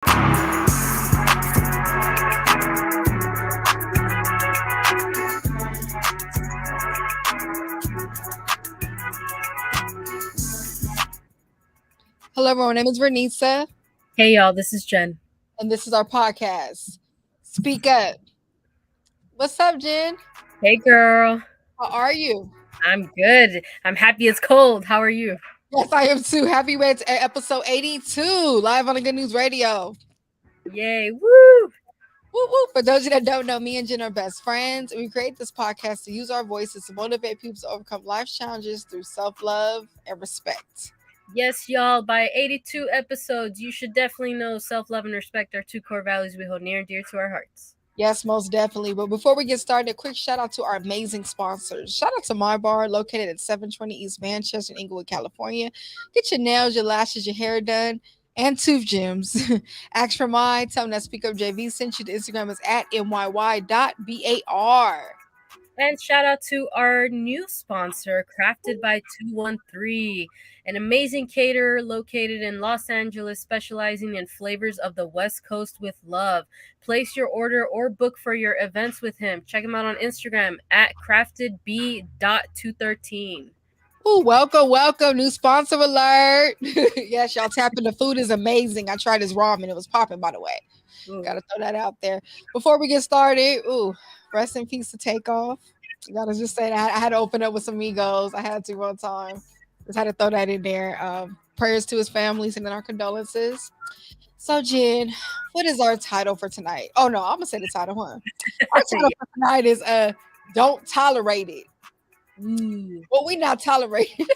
Hello, everyone. My name is Vernisa, Hey y'all, this is Jen. and this is our podcast. Speak Up. What's up, Jen? Hey girl. How are you? I'm good. I'm happy it's cold. How are you? Yes, I am too. Happy it's episode 82, live on the Good News Radio. Yay. Woo! Woo woo. For those of you that don't know, me and Jen are best friends. We create this podcast to use our voices to motivate people to overcome life's challenges through self love and respect. Yes, y'all, by 82 episodes, you should definitely know self-love and respect are two core values we hold near and dear to our hearts. Yes, most definitely. But before we get started, a quick shout out to our amazing sponsors. Shout out to My Bar, located at 720 East Manchester in Inglewood, California. Get your nails, your lashes, your hair done, and tooth gems. Ask for mine. Tell them that SpeakUpJV sent you. The Instagram is at myy.bar. And shout out to our new sponsor, Crafted by 213, an amazing caterer located in Los Angeles, specializing in flavors of the West Coast with love. Place your order or book for your events with him. Check him out on Instagram at craftedb.213. Ooh, welcome, welcome. New sponsor alert. Yes, y'all tapping. The food is amazing. I tried his ramen. It was popping, by the way. Ooh. Gotta throw that out there. Before we get started, rest in peace to Takeoff. Gotta just say that I had to open up with some Migos. I had to one time. Just had to throw that in there. Prayers to his families and then our condolences. So, Jen, what is our title for tonight? Oh no, I'm gonna say the title, huh? Our title for tonight is "Don't Tolerate It." Ooh. Well, we not tolerating.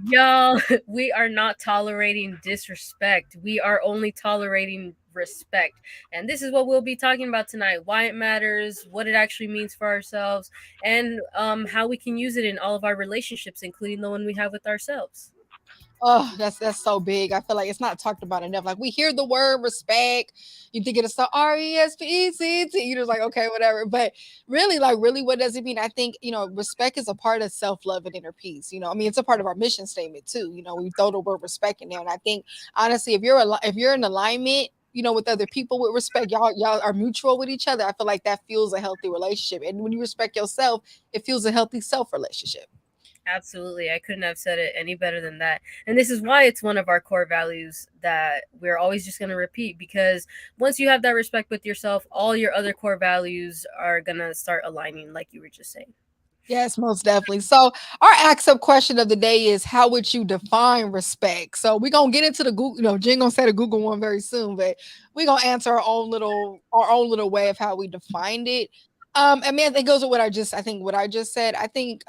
Y'all, we are not tolerating disrespect. We are only tolerating respect. And this is what we'll be talking about tonight: why it matters, what it actually means for ourselves, and how we can use it in all of our relationships, including the one we have with ourselves. Oh, that's so big. I feel like it's not talked about enough. Like we hear the word respect, you think it's so RESPECT. You're just like, okay, whatever. But really, what does it mean? I think respect is a part of self love and inner peace. I mean, it's a part of our mission statement too. We throw the word respect in there, and I think honestly, if you're in alignment, with other people with respect, y'all are mutual with each other. I feel like that fuels a healthy relationship, and when you respect yourself, it fuels a healthy self relationship. Absolutely. I couldn't have said it any better than that. And this is why it's one of our core values that we're always just going to repeat, because once you have that respect with yourself, all your other core values are going to start aligning, like you were just saying. Yes, most definitely. So our ask up question of the day is, how would you define respect? So we're gonna get into the Google, Jen gonna say the Google one very soon, but we're gonna answer our own little way of how we defined it. I mean, it goes with what I just said. I think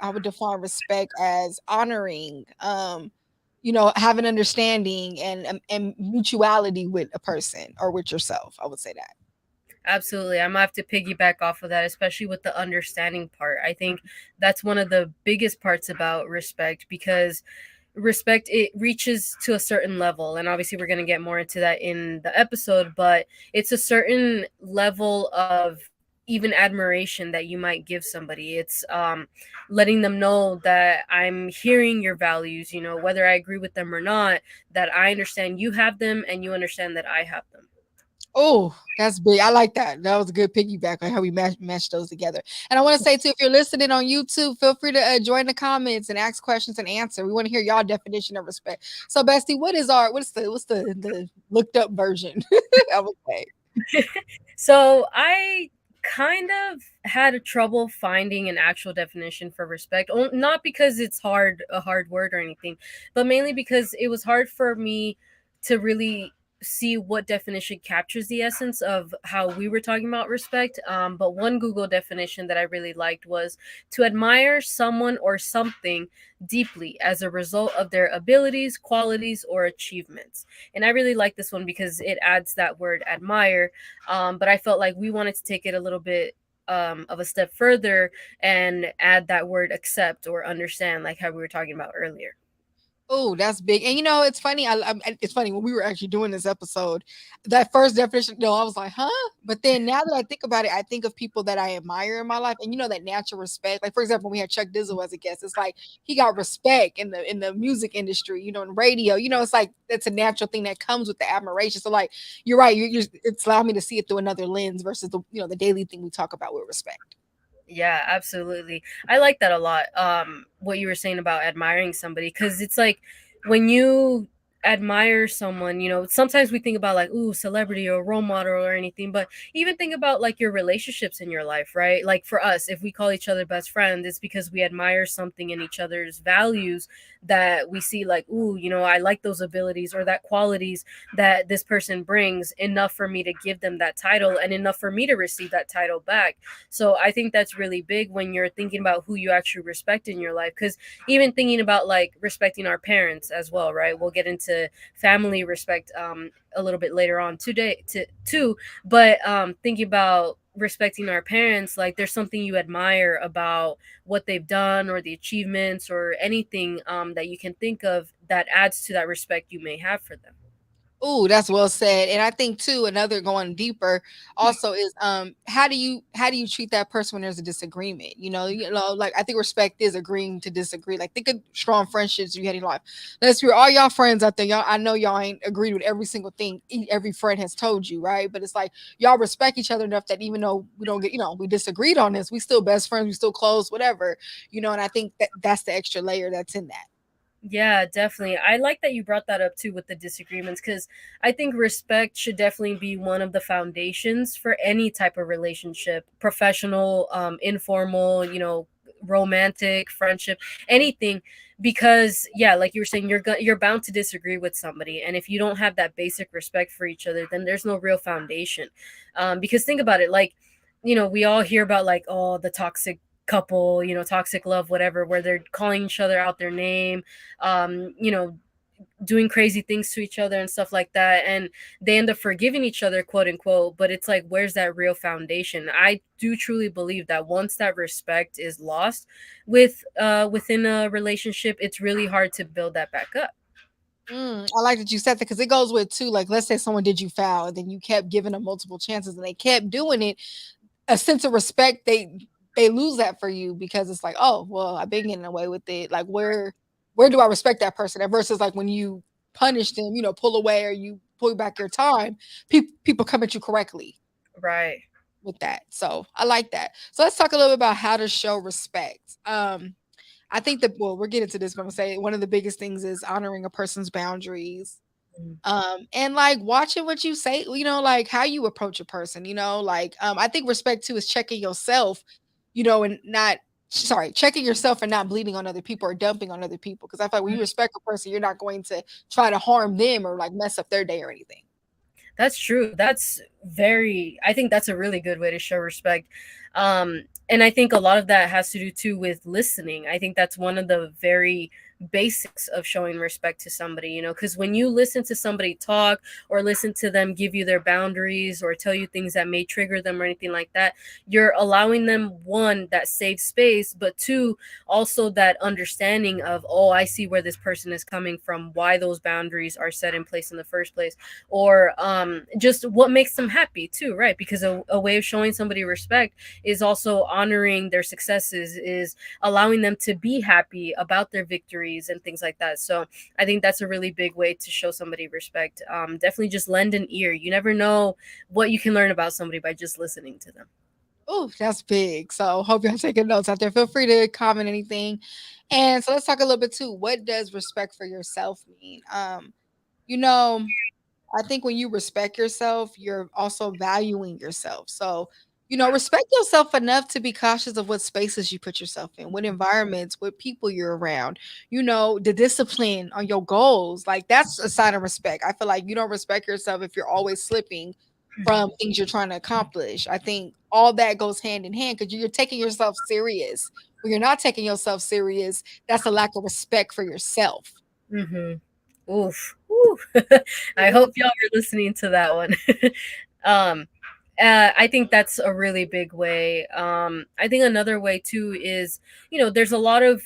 I would define respect as honoring, having understanding and mutuality with a person or with yourself. I would say that. Absolutely. I'm gonna have to piggyback off of that, especially with the understanding part. I think that's one of the biggest parts about respect, because respect, it reaches to a certain level, and obviously we're going to get more into that in the episode, but it's a certain level of even admiration that you might give somebody. It's letting them know that I'm hearing your values, whether I agree with them or not, that I understand you have them and you understand that I have them. Oh, that's big. I like that. That was a good piggyback on how we match those together. And I want to say too, if you're listening on YouTube, feel free to join the comments and ask questions and answer. We want to hear y'all definition of respect. So, Bestie, what's the looked up version? I would say. So I kind of had a trouble finding an actual definition for respect, not because it's a hard word or anything, but mainly because it was hard for me to really see what definition captures the essence of how we were talking about respect. But one Google definition that I really liked was to admire someone or something deeply as a result of their abilities, qualities, or achievements. And I really like this one because it adds that word admire. But I felt like we wanted to take it a little bit of a step further and add that word accept or understand, like how we were talking about earlier. Oh, that's big. And it's funny. It's funny when we were actually doing this episode, that first definition. No, I was like, huh? But then now that I think about it, I think of people that I admire in my life, and that natural respect. Like for example, when we had Chuck Dizzle as a guest, it's like he got respect in the music industry. In radio. It's like it's a natural thing that comes with the admiration. So like you're right. It's allowed me to see it through another lens versus the daily thing we talk about with respect. Yeah, absolutely. I like that a lot. What you were saying about admiring somebody, because it's like when you admire someone, sometimes we think about like, ooh, celebrity or role model or anything, but even think about like your relationships in your life, right? Like for us, if we call each other best friends, it's because we admire something in each other's values that we see like, ooh, I like those abilities or that qualities that this person brings enough for me to give them that title and enough for me to receive that title back. So I think that's really big when you're thinking about who you actually respect in your life. Because even thinking about like respecting our parents as well, right? We'll get into family respect a little bit later on today too. But thinking about respecting our parents, like there's something you admire about what they've done or the achievements or anything that you can think of that adds to that respect you may have for them. Oh, that's well said. And I think too, another going deeper also is how do you treat that person when there's a disagreement? Like I think respect is agreeing to disagree. Like think of strong friendships you had in life. Let's hear all y'all friends out there. Y'all, I know y'all ain't agreed with every single thing every friend has told you, right? But it's like y'all respect each other enough that even though we don't get, we disagreed on this, we still best friends, we still close, whatever. And I think that's the extra layer that's in that. Yeah, definitely. I like that you brought that up too with the disagreements, because I think respect should definitely be one of the foundations for any type of relationship, professional, informal, romantic, friendship, anything. Because yeah, like you were saying, you're bound to disagree with somebody, and if you don't have that basic respect for each other, then there's no real foundation. Because think about it, like we all hear about like, oh, the toxic couple, toxic love, whatever, where they're calling each other out their name, um, you know, doing crazy things to each other and stuff like that. And they end up forgiving each other, quote unquote. But it's like, where's that real foundation? I do truly believe that once that respect is lost within a relationship, it's really hard to build that back up. I like that you said that because it goes with too. Like, let's say someone did you foul, and then you kept giving them multiple chances, and they kept doing it. A sense of respect, they lose that for you because it's like, oh, well, I've been getting away with it. Like, where do I respect that person? And versus like when you punish them, pull away or you pull back your time, people come at you correctly Right. with that. So I like that. So let's talk a little bit about how to show respect. I think that well, we're getting to this, but I'm gonna say one of the biggest things is honoring a person's boundaries. Mm. And like watching what you say, like how you approach a person, like I think respect too is checking yourself, and not sorry, checking yourself and not bleeding on other people or dumping on other people. Because I feel like when you respect a person, you're not going to try to harm them or like mess up their day or anything. That's true. I think that's a really good way to show respect. And I think a lot of that has to do too with listening. I think that's one of the very basics of showing respect to somebody, because when you listen to somebody talk or listen to them give you their boundaries or tell you things that may trigger them or anything like that, you're allowing them, one, that safe space, but two, also that understanding of, oh, I see where this person is coming from, why those boundaries are set in place in the first place, or just what makes them happy too, right? Because a way of showing somebody respect is also honoring their successes, is allowing them to be happy about their victories and things like that. So I think that's a really big way to show somebody respect. Definitely just lend an ear. You never know what you can learn about somebody by just listening to them. Oh, that's big. So hope y'all taking notes out there. Feel free to comment anything. And so let's talk a little bit too. What does respect for yourself mean? You know, I think when you respect yourself, you're also valuing yourself. So, respect yourself enough to be cautious of what spaces you put yourself in, what environments, what people you're around, the discipline on your goals. Like, that's a sign of respect. I feel like you don't respect yourself if you're always slipping from things you're trying to accomplish. I think all that goes hand in hand because you're taking yourself serious. When you're not taking yourself serious, that's a lack of respect for yourself. Mm-hmm. Oof. Ooh. I hope y'all are listening to that one. um, I think that's a really big way. I think another way too is, there's a lot of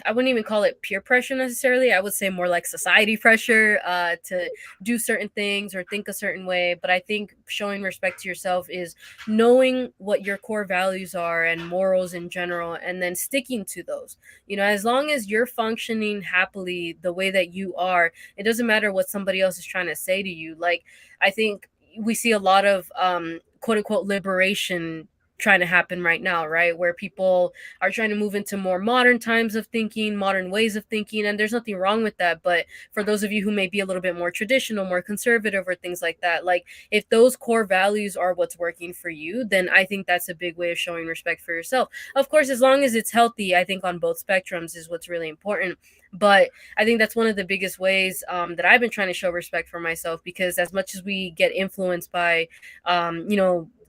I wouldn't even call it peer pressure necessarily. I would say more like society pressure to do certain things or think a certain way. But I think showing respect to yourself is knowing what your core values are and morals in general, and then sticking to those. As long as you're functioning happily the way that you are, it doesn't matter what somebody else is trying to say to you. Like, I think we see a lot of quote unquote liberation trying to happen right now, right? Where people are trying to move into more modern times of thinking, modern ways of thinking, and there's nothing wrong with that. But for those of you who may be a little bit more traditional, more conservative, or things like that, like if those core values are what's working for you, then I think that's a big way of showing respect for yourself. Of course, as long as it's healthy, I think on both spectrums is what's really important. But I think that's one of the biggest ways that I've been trying to show respect for myself, because as much as we get influenced by,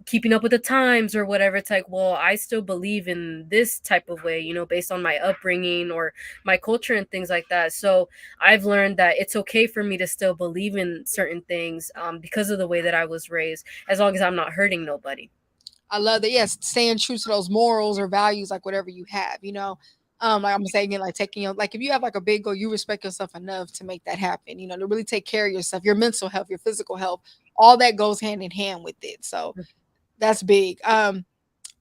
keeping up with the times or whatever, it's like, well, I still believe in this type of way, based on my upbringing or my culture and things like that. So I've learned that it's okay for me to still believe in certain things because of the way that I was raised, as long as I'm not hurting nobody. I love that. Yes, staying true to those morals or values, like whatever you have, like I'm saying, like taking like if you have like a big goal, you respect yourself enough to make that happen. To really take care of yourself, your mental health, your physical health, all that goes hand in hand with it. So that's big.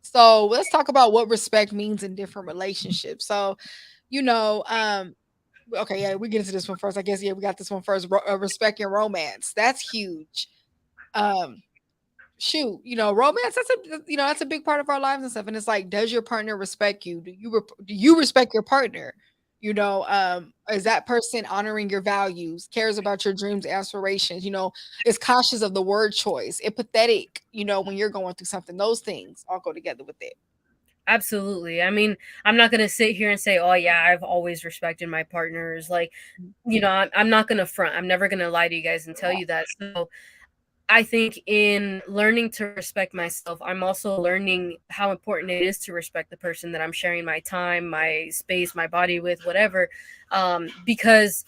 So let's talk about what respect means in different relationships. So, you know, um, okay, yeah, we get into this one first. I guess, yeah, we got this one first. Respect and romance. That's huge. Um, Shoot, romance, that's a big part of our lives and stuff. And it's like, does your partner respect you? Do you respect your partner? Is that person honoring your values, cares about your dreams, aspirations, is cautious of the word choice, empathetic, when you're going through something. Those things all go together with it. Absolutely. I mean, I'm not going to sit here and say, oh, yeah, I've always respected my partners. Like, I'm not going to front. I'm never going to lie to you guys and tell you that. So I think in learning to respect myself, I'm also learning how important it is to respect the person that I'm sharing my time, my space, my body with, whatever. Because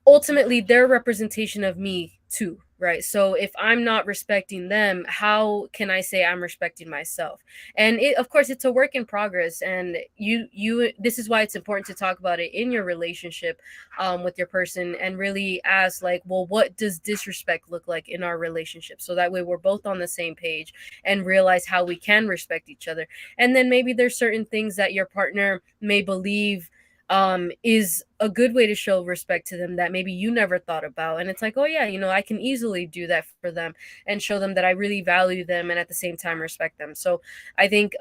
ultimately they're a representation of me too, right? So if I'm not respecting them, how can I say I'm respecting myself? And of course it's a work in progress, and you this is why it's important to talk about it in your relationship with your person, and really ask, like, well, what does disrespect look like in our relationship, so that way we're both on the same page and realize how we can respect each other. And then maybe there's certain things that your partner may believe is a good way to show respect to them that maybe you never thought about. And it's like, oh, yeah, I can easily do that for them and show them that I really value them and at the same time respect them. So I think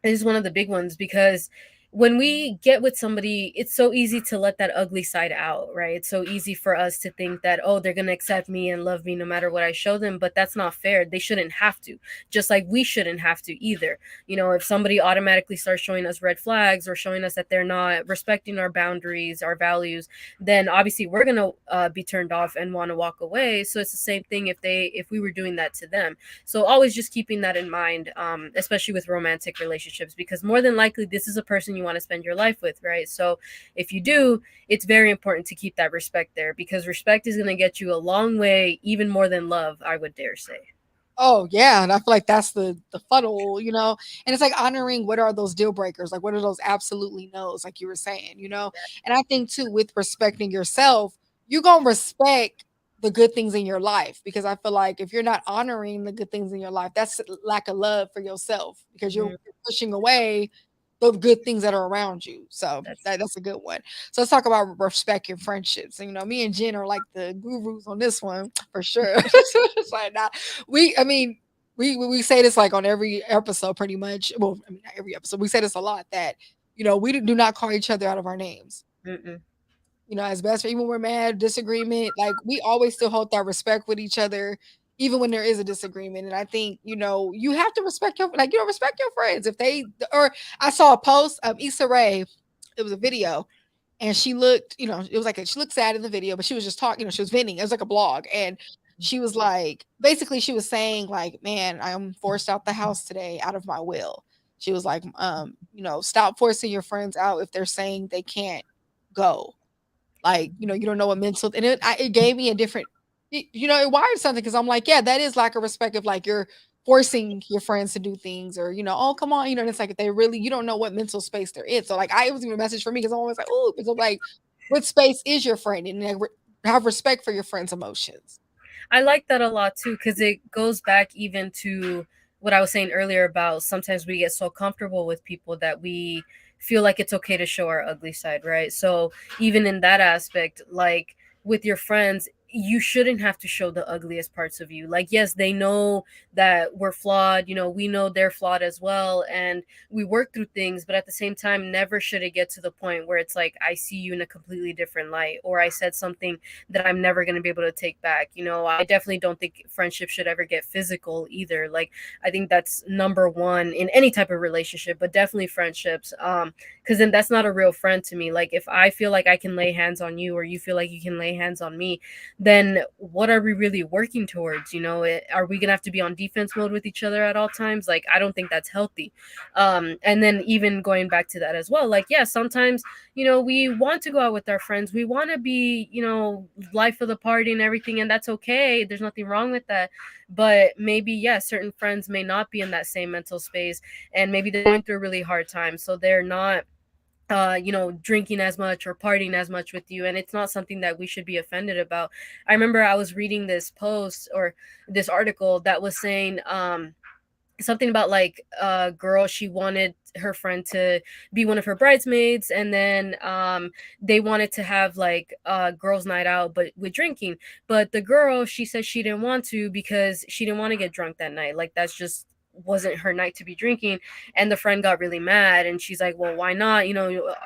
this is one of the big ones, because when we get with somebody, it's so easy to let that ugly side out, right? It's so easy for us to think that, oh, they're going to accept me and love me no matter what I show them. But that's not fair. They shouldn't have to, just like we shouldn't have to either. If somebody automatically starts showing us red flags or showing us that they're not respecting our boundaries, our values, then obviously we're going to be turned off and want to walk away. So it's the same thing if we were doing that to them. So always just keeping that in mind, especially with romantic relationships, because more than likely this is a person you want to spend your life with, right? So if you do, it's very important to keep that respect there, because respect is going to get you a long way, even more than love, I would dare say. Oh yeah, and I feel like that's the funnel, and it's like honoring what are those deal breakers, like what are those absolutely no's, like you were saying, and I think too with respecting yourself, you're gonna respect the good things in your life, because I feel like if you're not honoring the good things in your life, that's lack of love for yourself, because you're Mm, pushing away the good things that are around you. So that's that's a good one. So let's talk about respect and friendships. And me and Jen are like the gurus on this one for sure. It's like nah, I mean, we say this like on every episode pretty much. Well, I mean, not every episode. We say this a lot that we do not call each other out of our names. mm-mm. As best friends, even when we're mad, disagreement, like we always still hold that respect with each other, even when there is a disagreement. And I think, you have to respect respect your friends. If they, or I saw a post of Issa Rae, it was a video, and she looked, it was like, she looked sad in the video, but she was just talking, she was venting. It was like a blog. And she was like, basically, she was saying, like, man, I'm forced out the house today out of my will. She was like, stop forcing your friends out if they're saying they can't go, like, you don't know what mental, and it gave me a different, it wired something, because I'm like, yeah, that is lack of respect, of like you're forcing your friends to do things, or oh, come on, and it's like they really, you don't know what mental space they're in. So like, it was even a message for me because I'm always like, oh, because I'm like, what space is your friend in? And have respect for your friend's emotions. I like that a lot too because it goes back even to what I was saying earlier about sometimes we get so comfortable with people that we feel like it's okay to show our ugly side, right? So even in that aspect, like with your friends, you shouldn't have to show the ugliest parts of you. Like, yes, they know that we're flawed, we know they're flawed as well, and we work through things, but at the same time, never should it get to the point where it's like I see you in a completely different light, or I said something that I'm never going to be able to take back. I definitely don't think friendship should ever get physical either. Like, I think that's number one in any type of relationship, but definitely friendships. Because then that's not a real friend to me. Like, if I feel like I can lay hands on you, or you feel like you can lay hands on me, then what are we really working towards? Are we gonna have to be on defense mode with each other at all times? Like, I don't think that's healthy. And then even going back to that as well, like, yeah, sometimes we want to go out with our friends. We want to be, life of the party and everything, and that's okay. There's nothing wrong with that. But maybe, yeah, certain friends may not be in that same mental space, and maybe they're going through a really hard time, so they're not drinking as much or partying as much with you, and it's not something that we should be offended about. I remember I was reading this post or this article that was saying something about like a girl, she wanted her friend to be one of her bridesmaids, and then they wanted to have like a girls night out but with drinking, but the girl, she said she didn't want to because she didn't want to get drunk that night. Like, that's just wasn't her night to be drinking. And the friend got really mad, and she's like, well, why not?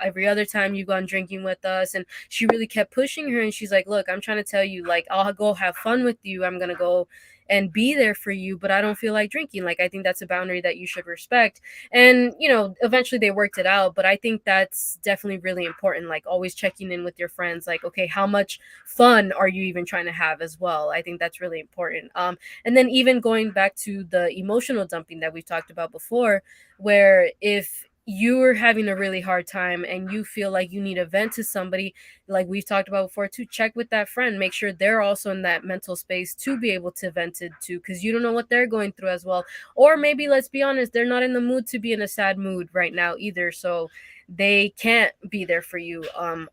Every other time you've gone drinking with us. And she really kept pushing her, and she's like, look, I'm trying to tell you, like, I'll go have fun with you, I'm gonna go and be there for you, but I don't feel like drinking. Like, I think that's a boundary that you should respect. And eventually they worked it out, but I think that's definitely really important, like always checking in with your friends, like, okay, how much fun are you even trying to have as well? I think that's really important. And then even going back to the emotional dumping that we've talked about before, where if you're having a really hard time and you feel like you need a vent to somebody, like we've talked about before, to check with that friend, make sure they're also in that mental space to be able to vent it to, because you don't know what they're going through as well. Or maybe, let's be honest, they're not in the mood to be in a sad mood right now either, so they can't be there for you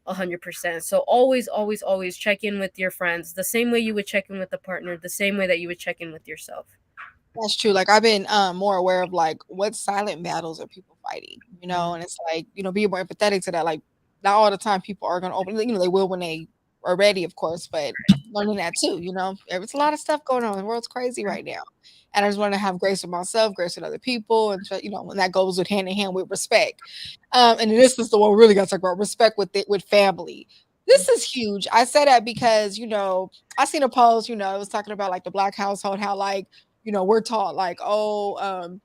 100%. So always, always, always check in with your friends the same way you would check in with a partner, the same way that you would check in with yourself. That's true. Like, I've been more aware of like what silent battles are people fighting, Mhm. and it's like, being more empathetic to that. Like, not all the time people are gonna open, they will when they are ready, of course, but learning that too, there's a lot of stuff going on. The world's crazy right now. And I just want to have grace with myself, grace with other people, and when that goes with hand in hand with respect. And this is the one we really got to talk about, respect with family. This is huge. I say that because, I seen a post, it was talking about like the black household, how like, we're taught like, oh,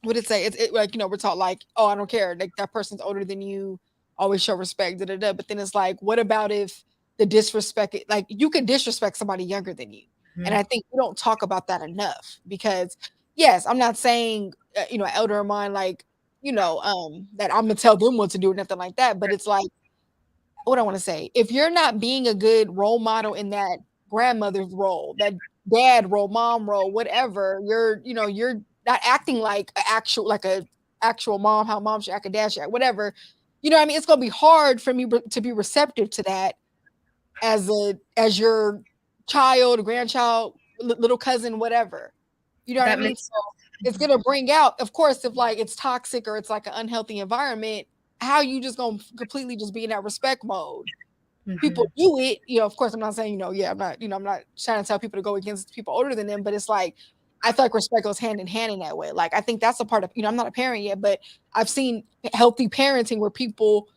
what did it say? Like, we're taught like, oh, I don't care. Like, that person's older than you, always show respect, da da da. But then it's like, what about if the disrespect, like, you can disrespect somebody younger than you? And Mhm. I think we don't talk about that enough because, yes, I'm not saying, an elder of mine, like, that I'm gonna tell them what to do or nothing like that. But it's like, what I want to say, if you're not being a good role model in that grandmother's role, that dad role, mom role, whatever, you're not acting like a actual mom, how mom should act, a dad should act, whatever. What I mean? It's gonna be hard for me to be receptive to that as your child, grandchild, little cousin, whatever. You know what I That mean? makes So it's gonna bring out, of course, if like it's toxic or it's like an unhealthy environment, how you just gonna completely just be in that respect mode? People Mhm. do it, of course, I'm not saying, yeah, I'm not trying to tell people to go against people older than them, but it's like, I feel like respect goes hand in hand in that way. Like, I think that's a part of, I'm not a parent yet, but I've seen healthy parenting where people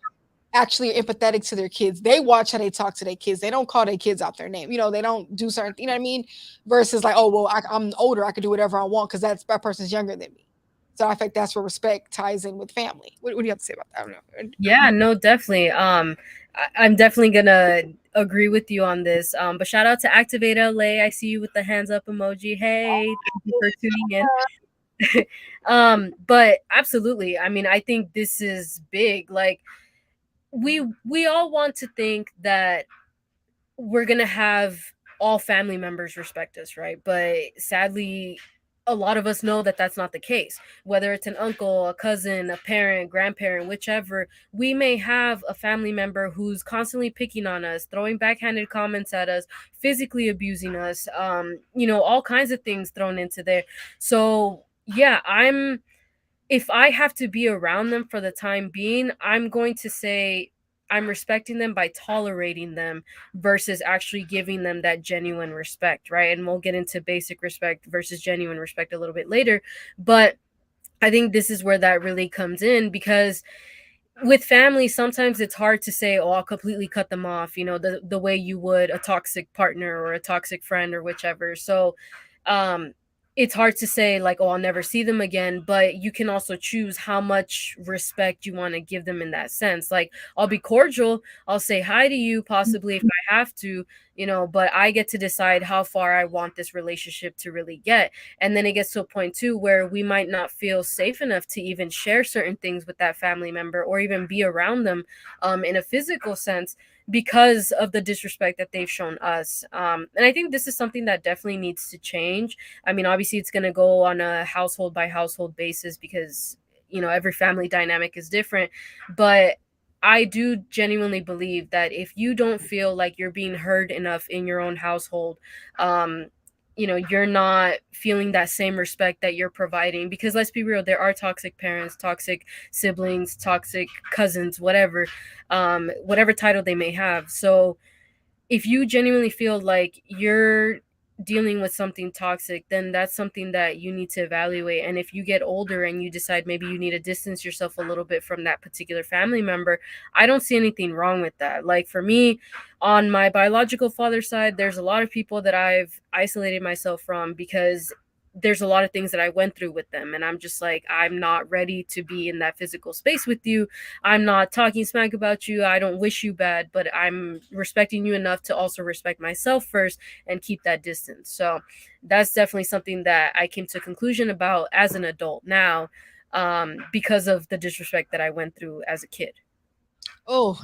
actually are empathetic to their kids. They watch how they talk to their kids. They don't call their kids out their name. They don't do certain, what I mean? Versus like, oh, well, I'm older, I can do whatever I want because that person's younger than me. So I think that's where respect ties in with family. What do you have to say about that? I don't know. Yeah, no, definitely. I'm definitely gonna agree with you on this. But shout out to Activate LA. I see you with the hands up emoji. Hey, thank you for tuning in. But absolutely. I mean, I think this is big. Like, we all want to think that we're gonna have all family members respect us, right? But sadly, a lot of us know that that's not the case. Whether it's an uncle, a cousin, a parent, grandparent, whichever, we may have a family member who's constantly picking on us, throwing backhanded comments at us, physically abusing us, all kinds of things thrown into there. So, yeah, if I have to be around them for the time being, I'm going to say I'm respecting them by tolerating them versus actually giving them that genuine respect, right? And we'll get into basic respect versus genuine respect a little bit later. But I think this is where that really comes in, because with family sometimes it's hard to say, oh, I'll completely cut them off, the way you would a toxic partner or a toxic friend or whichever. So um it's hard to say like, oh, I'll never see them again, but you can also choose how much respect you want to give them in that sense. Like, I'll be cordial, I'll say hi to you possibly if I have to, but I get to decide how far I want this relationship to really get. And then it gets to a point too where we might not feel safe enough to even share certain things with that family member or even be around them in a physical sense because of the disrespect that they've shown us. And I think this is something that definitely needs to change. I mean, obviously, it's going to go on a household by household basis because, every family dynamic is different. But I do genuinely believe that if you don't feel like you're being heard enough in your own household, you're not feeling that same respect that you're providing. Because let's be real, there are toxic parents, toxic siblings, toxic cousins, whatever title they may have. So if you genuinely feel like you're dealing with something toxic, then that's something that you need to evaluate. And if you get older and you decide maybe you need to distance yourself a little bit from that particular family member, I don't see anything wrong with that. Like for me, on my biological father's side, there's a lot of people that I've isolated myself from because there's a lot of things that I went through with them. And I'm just like, I'm not ready to be in that physical space with you. I'm not talking smack about you. I don't wish you bad, but I'm respecting you enough to also respect myself first and keep that distance. So that's definitely something that I came to a conclusion about as an adult now, because of the disrespect that I went through as a kid. Oh,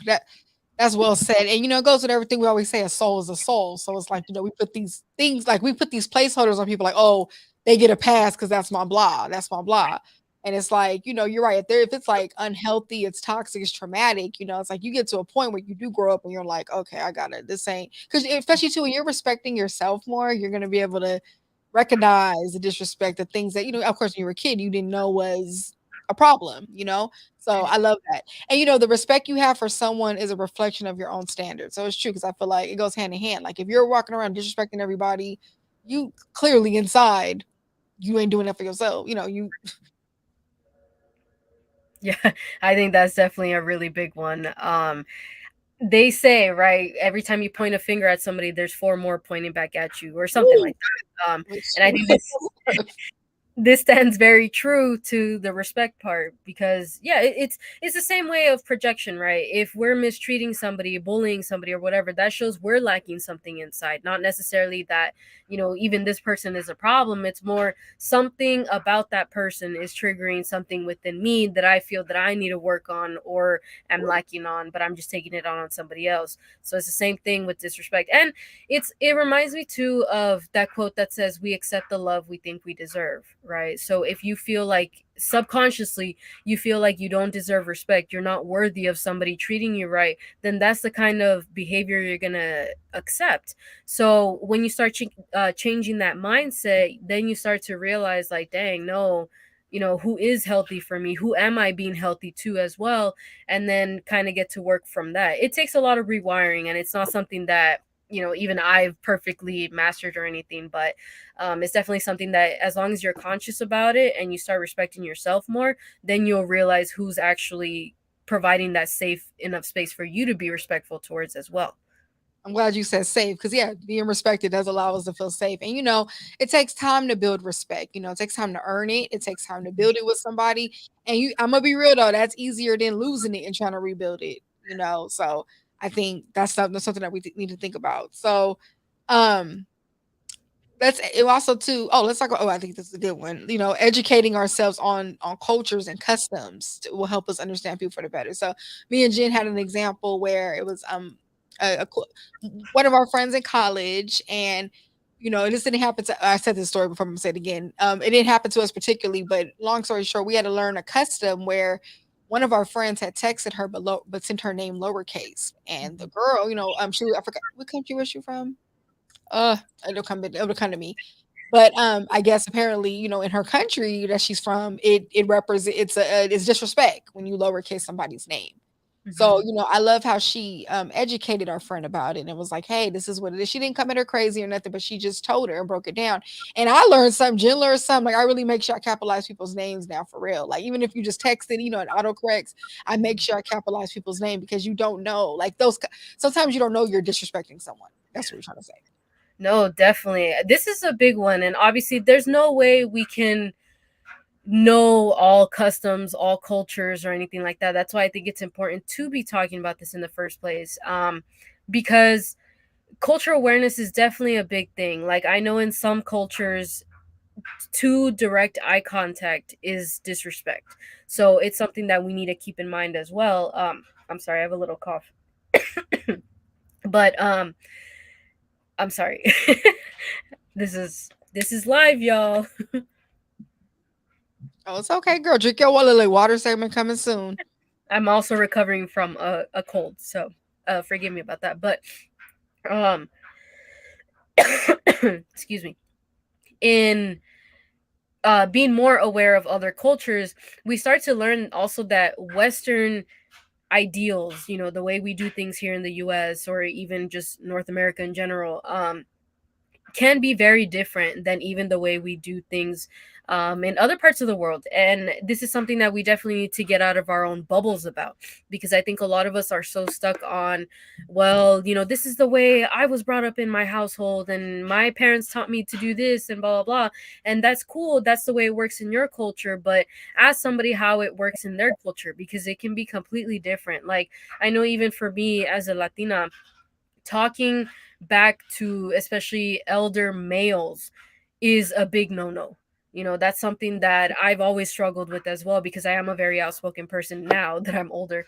that's well said. And it goes with everything we always say, a soul is a soul. So it's like, we put these things, like we put these placeholders on people like, oh, they get a pass because that's my blah. That's my blah. And it's like, you're right. If it's like unhealthy, it's toxic, it's traumatic, it's like you get to a point where you do grow up and you're like, okay, I got it. This ain't, because especially too, when you're respecting yourself more, you're going to be able to recognize the disrespect, the things that, of course, when you were a kid, you didn't know was a problem. So I love that. And the respect you have for someone is a reflection of your own standards. So it's true because I feel like it goes hand in hand. Like if you're walking around disrespecting everybody, you clearly inside you ain't doing that for yourself. You Yeah, I think that's definitely a really big one. They say, right, every time you point a finger at somebody, there's four more pointing back at you, or something Ooh, like that. it's And I true. think this stands very true to the respect part, because yeah, it's the same way of projection, right? If we're mistreating somebody, bullying somebody or whatever, that shows we're lacking something inside, not necessarily that even this person is a problem. It's more something about that person is triggering something within me that I feel that I need to work on or am lacking on, but I'm just taking it on somebody else. So it's the same thing with disrespect. And it reminds me too of that quote that says we accept the love we think we deserve, right? So if you feel like subconsciously you feel like you don't deserve respect, you're not worthy of somebody treating you right, then that's the kind of behavior you're going to accept. So when you start changing that mindset, then you start to realize like, dang, no, who is healthy for me, who am I being healthy to as well, and then kind of get to work from that. It takes a lot of rewiring, and it's not something that even I've perfectly mastered or anything, but it's definitely something that as long as you're conscious about it and you start respecting yourself more, then you'll realize who's actually providing that safe enough space for you to be respectful towards as well. I'm glad you said safe because, yeah, being respected does allow us to feel safe. And, it takes time to build respect. It takes time to earn it. It takes time to build it with somebody. And I'm going to be real, though, that's easier than losing it and trying to rebuild it. So I think that's something that we need to think about. So, um, that's it also too. Oh, let's talk about. Oh, I think this is a good one. Educating ourselves on cultures and customs will help us understand people for the better. So, me and Jen had an example where it was one of our friends in college, and this didn't happen to, I said this story before, I'm gonna say it again. It didn't happen to us particularly, but long story short, we had to learn a custom where one of our friends had texted her but sent her name lowercase. And the girl, I forgot what country was she from? Uh, it'll come to me. But I guess apparently, in her country that she's from, it represents it's disrespect when you lowercase somebody's name. So, Mhm. I love how she educated our friend about it and was like, hey, this is what it is. She didn't come at her crazy or nothing, but she just told her and broke it down. And I learned something, Jen learned something. Like, I really make sure I capitalize people's names now for real. Like, even if you just text it, it autocorrects, I make sure I capitalize people's name because you don't know. Like, sometimes you don't know you're disrespecting someone. That's what we're trying to say. No, definitely. This is a big one. And obviously, there's no way we can know all customs, all cultures, or anything like that. That's why I think it's important to be talking about this in the first place. Because cultural awareness is definitely a big thing. Like, I know in some cultures, too direct eye contact is disrespect. So it's something that we need to keep in mind as well. I'm sorry, I have a little cough. But I'm sorry. This is live, y'all. Oh, it's okay, girl. Drink your water. Water segment coming soon. I'm also recovering from a cold, so forgive me about that. But um excuse me. In being more aware of other cultures, we start to learn also that Western ideals, the way we do things here in the US or even just North America in general, can be very different than even the way we do things in other parts of the world. And this is something that we definitely need to get out of our own bubbles about, because I think a lot of us are so stuck on, well, this is the way I was brought up in my household and my parents taught me to do this and blah, blah, blah. And that's cool. That's the way it works in your culture. But ask somebody how it works in their culture, because it can be completely different. Like, I know even for me as a Latina, talking back to especially elder males is a big no-no. That's something that I've always struggled with as well, because I am a very outspoken person now that I'm older.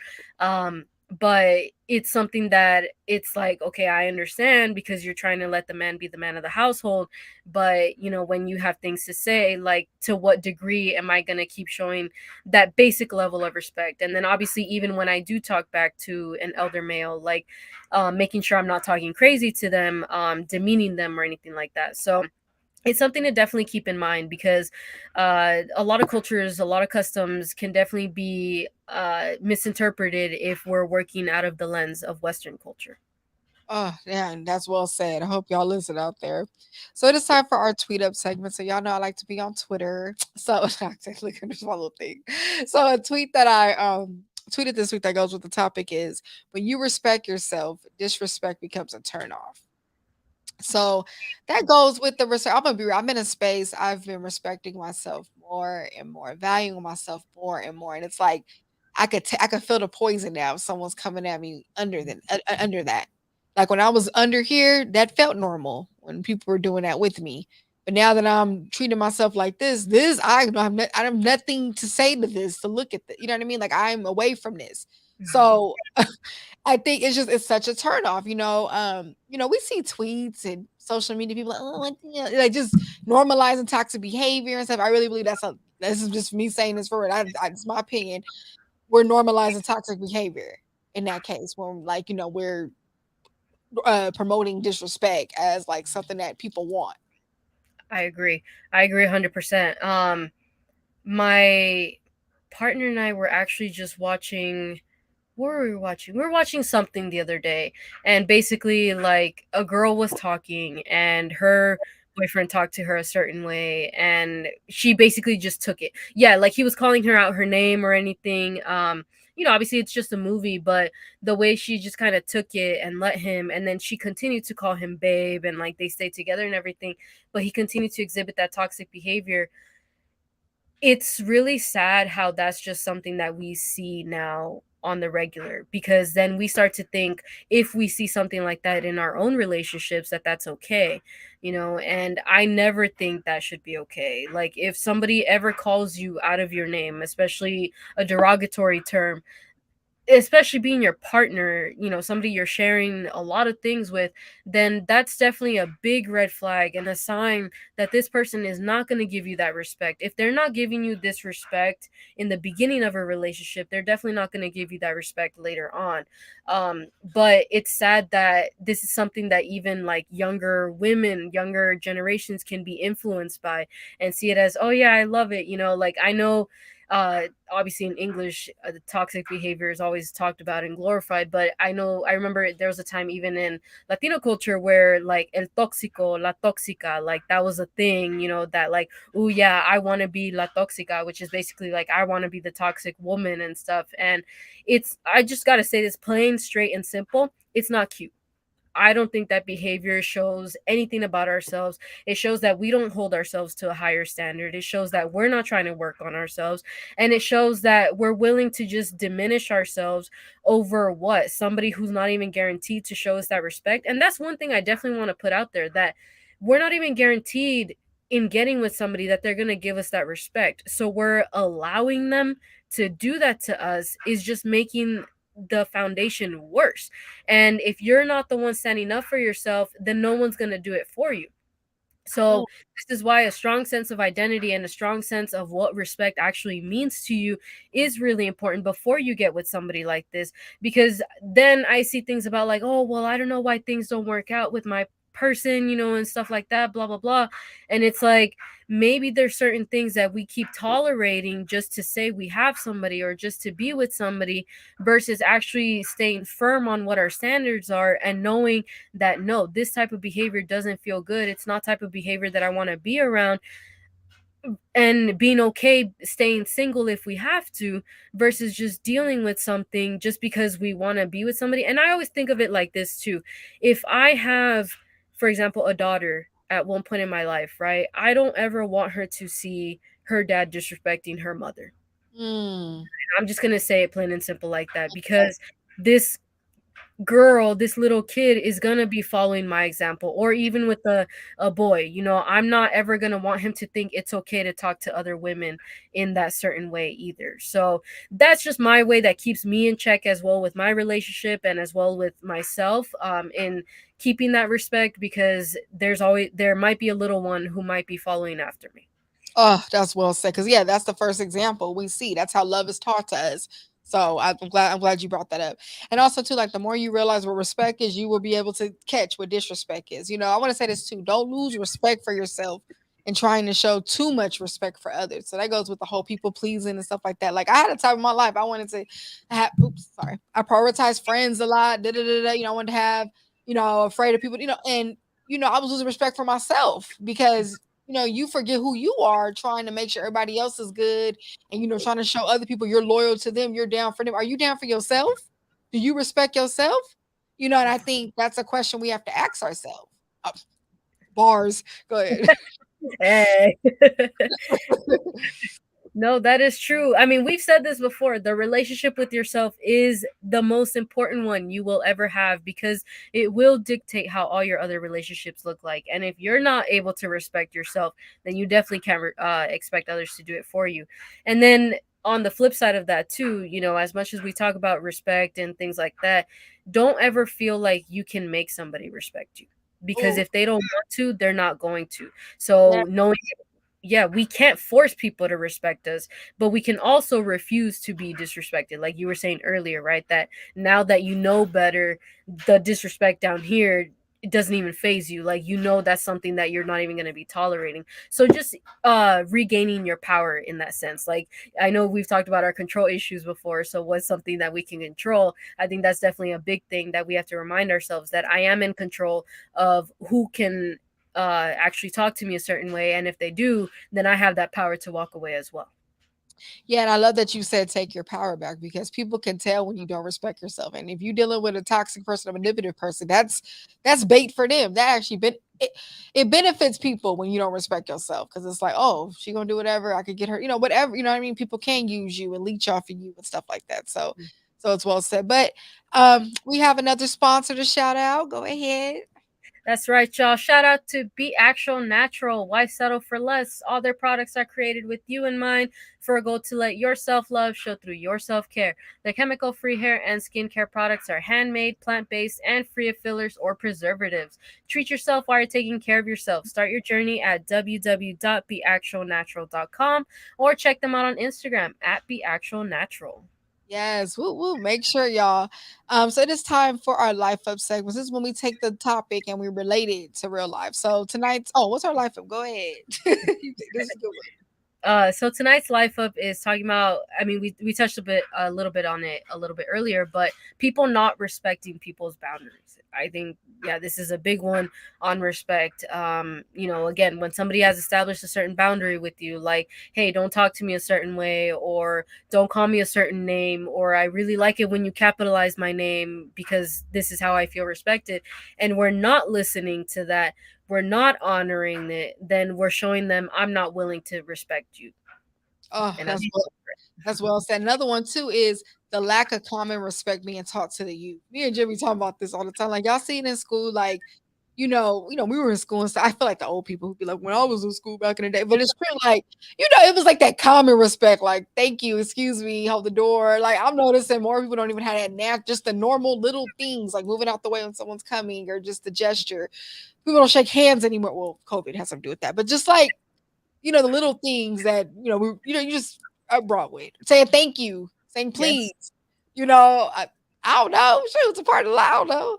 But it's something that it's like, okay, I understand because you're trying to let the man be the man of the household, but when you have things to say, like, to what degree am I going to keep showing that basic level of respect? And then obviously, even when I do talk back to an elder male, like, making sure I'm not talking crazy to them, demeaning them or anything like that. So it's something to definitely keep in mind, because a lot of cultures, a lot of customs can definitely be misinterpreted if we're working out of the lens of Western culture. Oh, yeah, and that's well said. I hope y'all listen out there. So it is time for our tweet up segment. So y'all know I like to be on Twitter. So look at this one little thing. So a tweet that I tweeted this week that goes with the topic is, when you respect yourself, disrespect becomes a turn off. So that goes with the respect. I'm gonna be real. I'm in a space. I've been respecting myself more and more, valuing myself more and more. And it's like I could feel the poison now if someone's coming at me under that. Like when I was under here, that felt normal when people were doing that with me. But now that I'm treating myself like this I have nothing to say to this. To look at the, you know what I mean? Like I'm away from this. So I think it's such a turn off, we see tweets and social media people like, oh, like just normalizing toxic behavior and stuff. I really believe this is just me saying this for it. It's my opinion. We're normalizing toxic behavior in that case when like, we're promoting disrespect as like something that people want. I agree. I agree 100%. My partner and I were actually just watching, what were we watching? We were watching something the other day, and basically, like, a girl was talking, and her boyfriend talked to her a certain way, and she basically just took it. Yeah, like, he was calling her out her name or anything. Obviously, it's just a movie, but the way she just kind of took it and let him, and then she continued to call him babe, and like they stayed together and everything, but he continued to exhibit that toxic behavior. It's really sad how that's just something that we see now on the regular, because then we start to think, if we see something like that in our own relationships, that that's okay, and I never think that should be okay. Like, if somebody ever calls you out of your name, especially a derogatory term, especially being your partner, somebody you're sharing a lot of things with, then that's definitely a big red flag and a sign that this person is not going to give you that respect. If they're not giving you this respect in the beginning of a relationship, they're definitely not going to give you that respect later on. But it's sad that this is something that even like younger women, younger generations can be influenced by and see it as, oh yeah, I love it. Like I know obviously in English, the toxic behavior is always talked about and glorified. But I remember there was a time even in Latino culture where like el tóxico, la tóxica, like that was a thing, that like, oh yeah, I want to be la tóxica, which is basically like I want to be the toxic woman and stuff. And I just got to say this plain, straight, and simple. It's not cute. I don't think that behavior shows anything about ourselves. It shows that we don't hold ourselves to a higher standard. It shows that we're not trying to work on ourselves. And it shows that we're willing to just diminish ourselves over what? Somebody who's not even guaranteed to show us that respect. And that's one thing I definitely want to put out there, that we're not even guaranteed in getting with somebody that they're going to give us that respect. So we're allowing them to do that to us is just making the foundation worse. And if you're not the one standing up for yourself, then no one's going to do it for you. So Oh, this is why a strong sense of identity and a strong sense of what respect actually means to you is really important before you get with somebody like this. Because then I see things about like, oh well, I don't know why things don't work out with my person, and stuff like that, blah blah blah. And it's like, maybe there's certain things that we keep tolerating just to say we have somebody or just to be with somebody, versus actually staying firm on what our standards are and knowing that no, this type of behavior doesn't feel good. It's not type of behavior that I want to be around, and being okay staying single if we have to, versus just dealing with something just because we want to be with somebody. And I always think of it like this too. If I have, for example, a daughter at one point in my life, right? I don't ever want her to see her dad disrespecting her mother. mm, I'm just going to say it plain and simple like that, because this girl, this little kid is gonna be following my example. Or even with a boy, I'm not ever gonna want him to think it's okay to talk to other women in that certain way either. So that's just my way that keeps me in check as well with my relationship and as well with myself, in keeping that respect, because there might be a little one who might be following after me. oh, that's well said. Because yeah, that's the first example we see. That's how love is taught to us. So I'm glad you brought that up. And also too, like the more you realize what respect is, you will be able to catch what disrespect is. I want to say this too. Don't lose respect for yourself and trying to show too much respect for others. So that goes with the whole people pleasing and stuff like that. Like I had a time in my life I wanted to have oops, sorry. I prioritized friends a lot. Da, da, da, da, I wanted to have, afraid of people, and I was losing respect for myself because you forget who you are trying to make sure everybody else is good and, trying to show other people you're loyal to them, you're down for them. Are you down for yourself? Do you respect yourself? And I think that's a question we have to ask ourselves. Uh, Bars. Go ahead. Hey. No, that is true. I mean, we've said this before. The relationship with yourself is the most important one you will ever have, because it will dictate how all your other relationships look like. And if you're not able to respect yourself, then you definitely can't expect others to do it for you. And then on the flip side of that, too, as much as we talk about respect and things like that, don't ever feel like you can make somebody respect you, because Oh, if they don't want to, they're not going to. yeah. So knowing, yeah, we can't force people to respect us, but we can also refuse to be disrespected. Like you were saying earlier, right? That now that you know better, the disrespect down here, it doesn't even phase you. Like that's something that you're not even going to be tolerating. So just regaining your power in that sense. Like I know we've talked about our control issues before, so what's something that we can control? I think that's definitely a big thing that we have to remind ourselves, that I am in control of who can actually talk to me a certain way, and if they do, then I have that power to walk away as well. Yeah, and I love that you said take your power back because people can tell when you don't respect yourself. And if you're dealing with a toxic person, a manipulative person, that's bait for them. That actually it benefits people when you don't respect yourself because it's like, oh, she gonna do whatever. I could get her, whatever. You know what I mean? People can use you and leech off of you and stuff like that. So it's well said. But we have another sponsor to shout out. Go ahead. That's right, y'all. Shout out to Be Actual Natural. Why settle for less? All their products are created with you in mind for a goal to let your self love show through your self care. Their chemical free hair and skincare products are handmade, plant based, and free of fillers or preservatives. Treat yourself while you're taking care of yourself. Start your journey at www.beactualnatural.com or check them out on Instagram at beactualnatural. Yes, woo. Make sure y'all. So it is time for our life up segments. This is when we take the topic and we relate it to real life. So tonight's what's our life up? Go ahead. This is a good one. So tonight's life up is talking about. I mean, we touched a little bit on it a little bit earlier, but people not respecting people's boundaries. I think yeah, this is a big one on respect. Again, when somebody has established a certain boundary with you, like, hey, don't talk to me a certain way, or don't call me a certain name, or I really like it when you capitalize my name because this is how I feel respected, and we're not listening to that, we're not honoring it, then we're showing them I'm not willing to respect you. Oh, And that's that's well said. Another one too is the lack of common respect being taught to the youth. Me and Jimmy talk about this all the time. Like y'all see it in school, like we were in school and stuff. I feel like the old people who be like, when I was in school back in the day, but it's true, like, it was like that common respect, like, thank you, excuse me, hold the door. Like, I'm noticing more people don't even have that just the normal little things, like moving out the way when someone's coming or just the gesture. People don't shake hands anymore. Well, COVID has something to do with that, but just like, the little things that, you just are brought with saying thank you, saying yes. please, I don't know. Sure, it's a part of the, I don't know.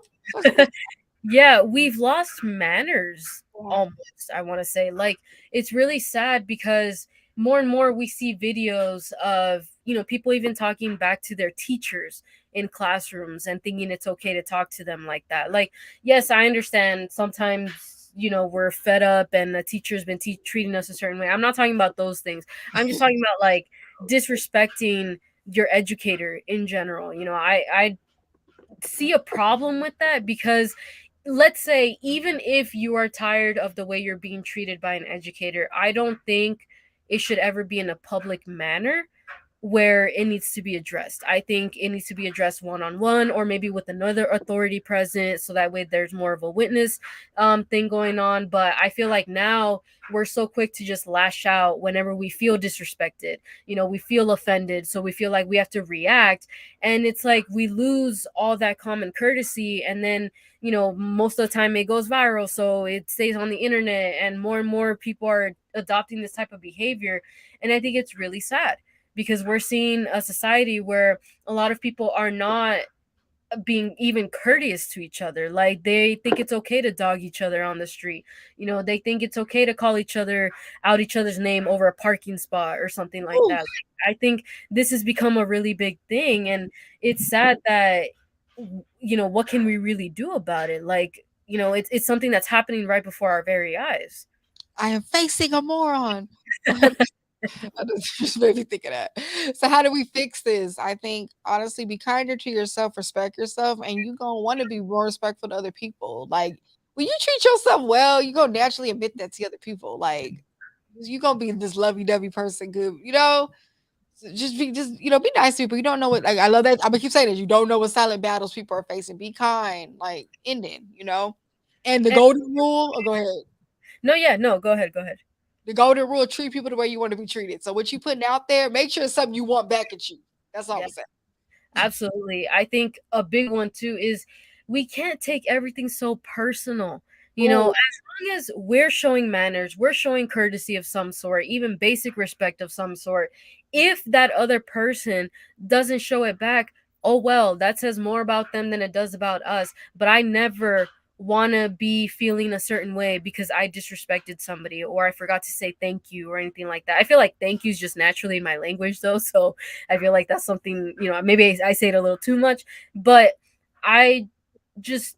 Yeah, we've lost manners Yeah. almost, I want to say. Like, it's really sad because more and more we see videos of, people even talking back to their teachers in classrooms and thinking it's okay to talk to them like that. Like, yes, I understand sometimes, we're fed up and the teacher's been treating us a certain way. I'm not talking about those things. I'm just talking about like disrespecting your educator in general. I see a problem with that because let's say even if you are tired of the way you're being treated by an educator, I don't think it should ever be in a public manner where it needs to be addressed. I think it needs to be addressed one on one or maybe with another authority present so that way there's more of a witness thing going on. But I feel like now we're so quick to just lash out whenever we feel disrespected. We feel offended. So we feel like we have to react. And it's like we lose all that common courtesy. And then, most of the time it goes viral. So it stays on the internet and more people are adopting this type of behavior. And I think it's really sad because we're seeing a society where a lot of people are not being even courteous to each other. Like they think it's okay to dog each other on the street. They think it's okay to call each other's name over a parking spot or something like Ooh, that. I think this has become a really big thing and it's sad that what can we really do about it? Like, it's something that's happening right before our very eyes. I am facing a moron. I just made me think of that. So how do we fix this? I think honestly, be kinder to yourself, respect yourself, and you gonna want to be more respectful to other people. Like when you treat yourself well, you gonna naturally admit that to other people. Like you gonna be this lovey-dovey person, good, So be nice to people. You don't know what, like, I love that. I'm gonna keep saying this. You don't know what silent battles people are facing. Be kind, like ending. And the And golden rule. Oh, go ahead. no, yeah, no, go ahead, go ahead. The golden rule: treat people the way you want to be treated. So what you putting out there, make sure it's something you want back at you. That's all Yeah. I'm saying. Absolutely. I think a big one too is we can't take everything so personal. Ooh, As long as we're showing manners, we're showing courtesy of some sort, even basic respect of some sort. If that other person doesn't show it back, oh well, that says more about them than it does about us. But I never want to be feeling a certain way because I disrespected somebody or I forgot to say thank you or anything like that. I feel like thank you is just naturally in my language though. So I feel like that's something, maybe I say it a little too much, but I just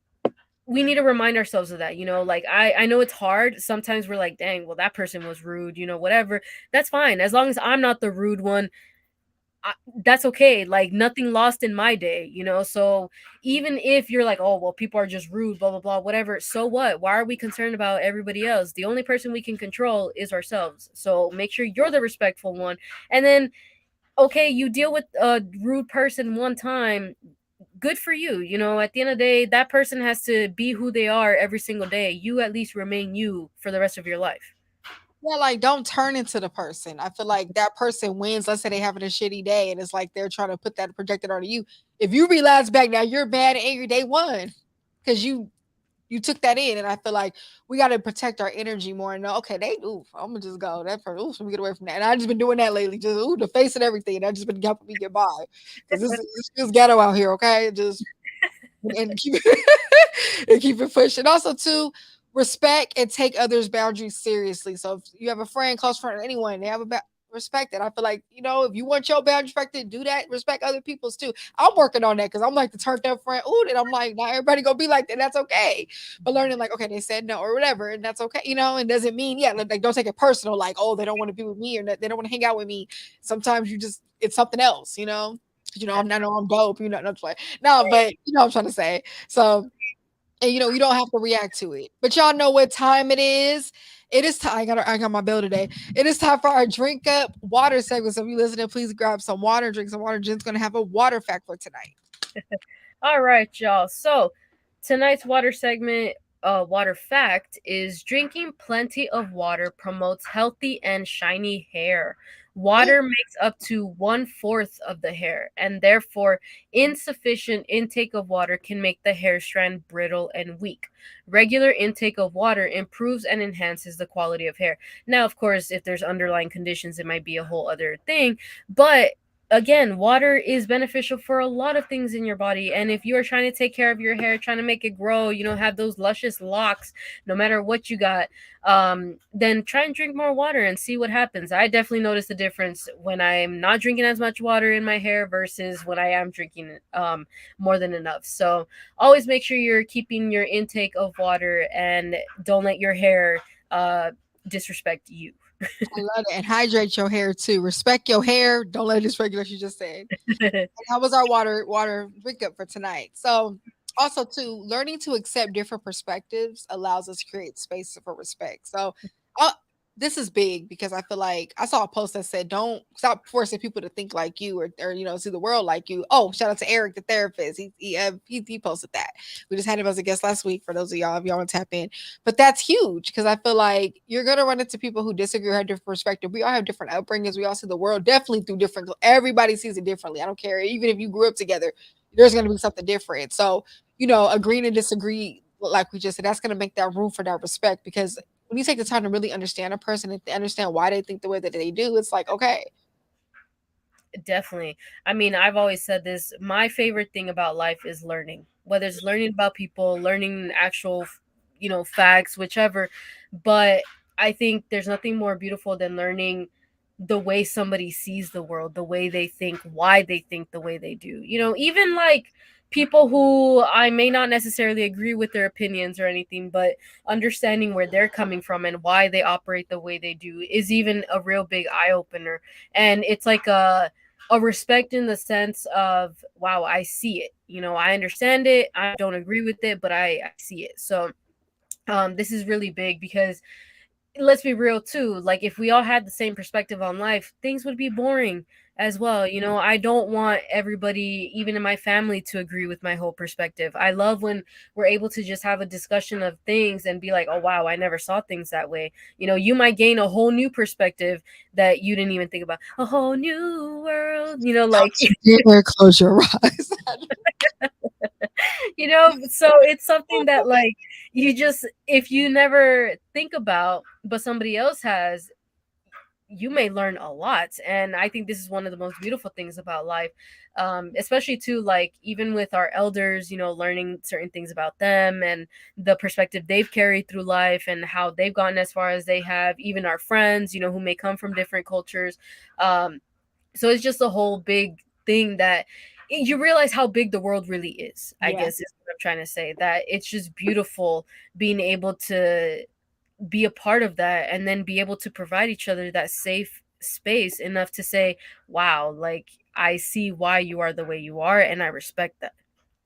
we need to remind ourselves of that, like I know it's hard. Sometimes we're like, dang, well that person was rude, whatever. That's fine. As long as I'm not the rude one, that's okay. Like nothing lost in my day, So even if you're like, oh well, people are just rude, blah blah blah, whatever. So what? Why are we concerned about everybody else? The only person we can control is ourselves. So make sure you're the respectful one, and then okay, you deal with a rude person one time. good for you. At the end of the day, that person has to be who they are every single day. You at least remain you for the rest of your life. Yeah, like don't turn into the person. I feel like that person wins. Let's say they having a shitty day and it's like they're trying to put that projected onto you. If you relapse back now, you're bad and angry. They won because you took that in. And I feel like we got to protect our energy more and know, okay, I'm gonna just go. That person, let me get away from that. And I just been doing that lately, just the face and everything. And I just been helping me get by because this feels ghetto out here. Okay, just and keep and keep it pushing. Also, too, respect and take others' boundaries seriously. So if you have a friend, close friend, or anyone, they have respect it. I feel like if you want your boundaries respected, do that. Respect other people's too. I'm working on that because I'm like the turned up friend. Ooh, and I'm like, not everybody gonna be like that. That's okay. But learning like, okay, they said no or whatever, and that's okay. And doesn't mean like don't take it personal. Like, oh, they don't want to be with me or they don't want to hang out with me. Sometimes it's something else. I know I'm dope. That's why. No, but what I'm trying to say. So, and you don't have to react to it. But y'all know what time it is. It is time. I got my bill today. It is time for our drink up water segment. So if you listening, please grab some water, drink some water. Jen's gonna have a water fact for tonight. All right, y'all. So tonight's water segment, water fact, is drinking plenty of water promotes healthy and shiny hair. Ooh, Water makes up to 1/4 of the hair, and therefore, insufficient intake of water can make the hair strand brittle and weak. Regular intake of water improves and enhances the quality of hair. Now, of course, if there's underlying conditions, it might be a whole other thing, but again, water is beneficial for a lot of things in your body. And if you are trying to take care of your hair, trying to make it grow, have those luscious locks, no matter what you got, then try and drink more water and see what happens. I definitely notice the difference when I'm not drinking as much water in my hair versus when I am drinking more than enough. So always make sure you're keeping your intake of water and don't let your hair disrespect you. I love it. And hydrate your hair too. Respect your hair. Don't let it dysregulate. You just said. That was our water drink up for tonight. So also too, learning to accept different perspectives allows us to create space for respect. So uh, this is big because I feel like I saw a post that said, "Don't stop forcing people to think like you or see the world like you." Oh, shout out to Eric, the therapist. He posted that. We just had him as a guest last week. For those of y'all, if y'all want to tap in, but that's huge because I feel like you're gonna run into people who disagree or have different perspective. We all have different upbringings. We all see the world definitely through different. Everybody sees it differently. I don't care. Even if you grew up together, there's gonna be something different. So agreeing to disagree, like we just said, that's gonna make that room for that respect because when you take the time to really understand a person and understand why they think the way that they do, it's like okay, Definitely. I mean, I've always said this. My favorite thing about life is learning, whether it's learning about people, learning actual, facts, whichever. But I think there's nothing more beautiful than learning the way somebody sees the world, the way they think, why they think the way they do. Even like people who I may not necessarily agree with their opinions or anything, but understanding where they're coming from and why they operate the way they do is even a real big eye opener. And it's like a respect in the sense of, wow, I see it. I understand it. I don't agree with it, but I see it. So this is really big because let's be real too. Like if we all had the same perspective on life, things would be boring as well. I don't want everybody, even in my family, to agree with my whole perspective. I love when we're able to just have a discussion of things and be like, oh wow, I never saw things that way. You might gain a whole new perspective that you didn't even think about. A whole new world, like don't you dare close your eyes. so it's something that like you just, if you never think about but somebody else has, you may learn a lot. And I think this is one of the most beautiful things about life, especially too, like even with our elders, learning certain things about them and the perspective they've carried through life and how they've gotten as far as they have, even our friends, who may come from different cultures. So it's just a whole big thing that you realize how big the world really is, I Yeah. guess is what I'm trying to say. That it's just beautiful being able to be a part of that and then be able to provide each other that safe space enough to say, wow, like I see why you are the way you are and I respect that.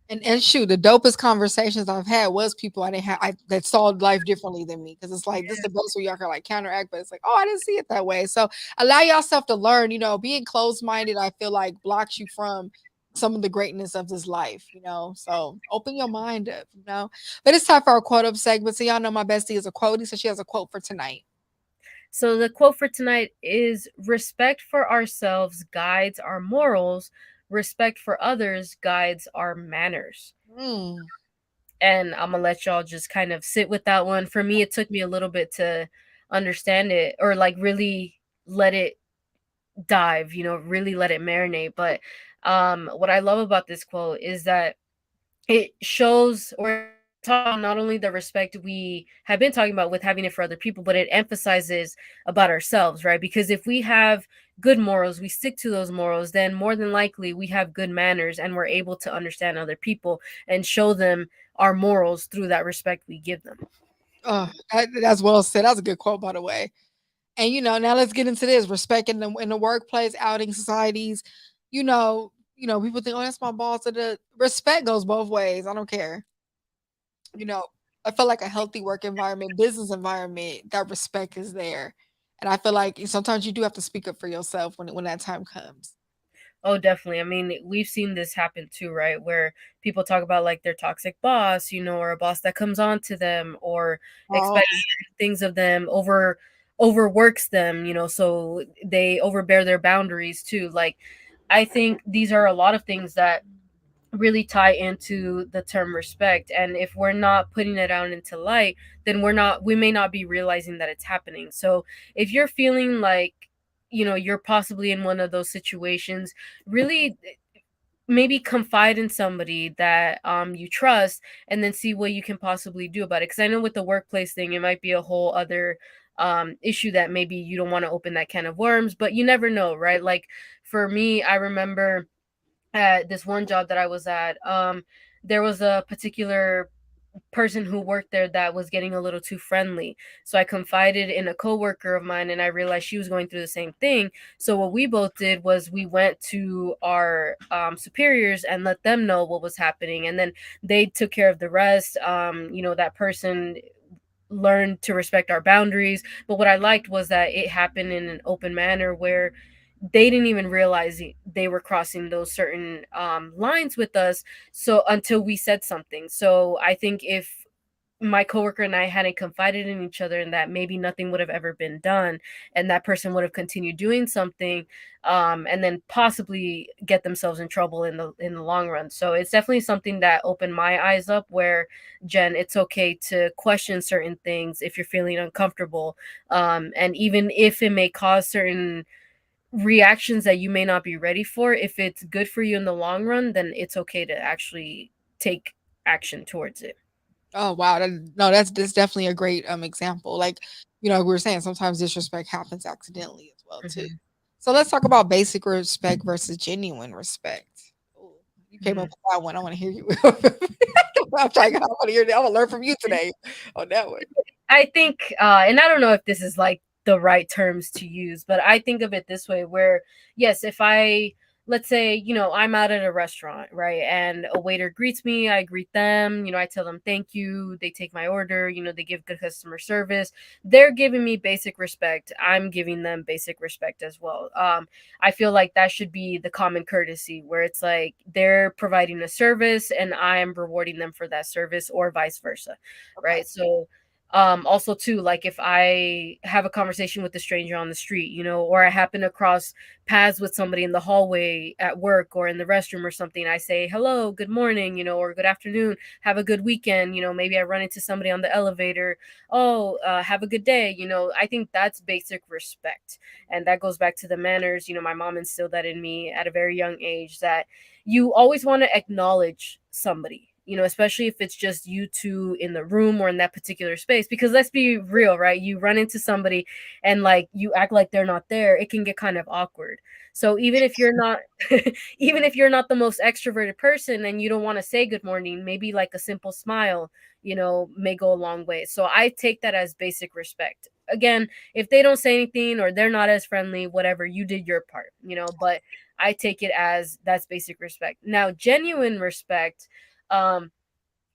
And shoot, the dopest conversations I've had was people I didn't have that saw life differently than me. Because it's like this is the best where y'all can like counteract, but it's like, oh, I didn't see it that way. So allow yourself to learn. Being closed minded, I feel like blocks you from some of the greatness of this life, you know. So open your mind up, you know. But it's time for our quote up segment. So y'all know my bestie is a quotey, so she has a quote for tonight. So the quote for tonight is respect for ourselves guides our morals, respect for others guides our manners. Mm. And I'm gonna let y'all just kind of sit with that one. For me, it took me a little bit to understand it or like really let it dive, really let it marinate. But what I love about this quote is that it shows or talk about not only the respect we have been talking about with having it for other people, but it emphasizes about ourselves, right? Because if we have good morals, we stick to those morals, then more than likely we have good manners and we're able to understand other people and show them our morals through that respect we give them. Oh, that's well said. That's a good quote, by the way. And you know, now let's get into this respect in the workplace, outing societies. People think, oh, that's my boss. The respect goes both ways. I don't care. You know, I feel like a healthy work environment, business environment, that respect is there. And I feel like sometimes you do have to speak up for yourself when that time comes. Oh, definitely. I mean, we've seen this happen too, right? Where people talk about like their toxic boss, or a boss that comes on to them or Oh, expects certain things of them, overworks them, so they overbear their boundaries too. Like I think these are a lot of things that really tie into the term respect, and if we're not putting it out into light, then we may not be realizing that it's happening. So if you're feeling like you're possibly in one of those situations, really maybe confide in somebody that you trust, and then see what you can possibly do about it, because I know with the workplace thing it might be a whole other issue that maybe you don't want to open that can of worms, but you never know, right? Like for me, I remember at this one job that I was at, there was a particular person who worked there that was getting a little too friendly. So I confided in a coworker of mine and I realized she was going through the same thing. So what we both did was we went to our superiors and let them know what was happening, and then they took care of the rest. That person learned to respect our boundaries. But what I liked was that it happened in an open manner where they didn't even realize they were crossing those certain lines with us, so until we said something. So I think if my coworker and I hadn't confided in each other, and that maybe nothing would have ever been done, and that person would have continued doing something, and then possibly get themselves in trouble in the long run. So it's definitely something that opened my eyes up, where Jen, it's okay to question certain things if you're feeling uncomfortable, and even if it may cause certain reactions that you may not be ready for, if it's good for you in the long run, then it's okay to actually take action towards it. oh wow. No, that's definitely a great example. Like, we were saying sometimes disrespect happens accidentally as well too. Mhm. So let's talk about basic respect versus genuine respect. Ooh, you came up Mhm. with that one. I want to hear you. I want to hear that. I want to learn from you today on that one. I think, and I don't know if this is like the right terms to use, but I think of it this way where, yes, if let's say, I'm out at a restaurant, right? And a waiter greets me, I greet them, I tell them thank you, they take my order, they give good customer service. They're giving me basic respect. I'm giving them basic respect as well. I feel like that should be the common courtesy where it's like they're providing a service and I'm rewarding them for that service, or vice versa, Okay. right? So also too, like if I have a conversation with a stranger on the street, or I happen across paths with somebody in the hallway at work or in the restroom or something, I say hello, good morning, or good afternoon, have a good weekend. Maybe I run into somebody on the elevator, oh, have a good day. I think that's basic respect, and that goes back to the manners. My mom instilled that in me at a very young age, that you always want to acknowledge somebody, especially if it's just you two in the room or in that particular space. Because let's be real, right? You run into somebody and like you act like they're not there, it can get kind of awkward. So even if you're not even if you're not the most extroverted person and you don't want to say good morning, maybe like a simple smile, may go a long way. So I take that as basic respect. Again, if they don't say anything or they're not as friendly, whatever, you did your part, but I take it as that's basic respect. Now, genuine respect, um,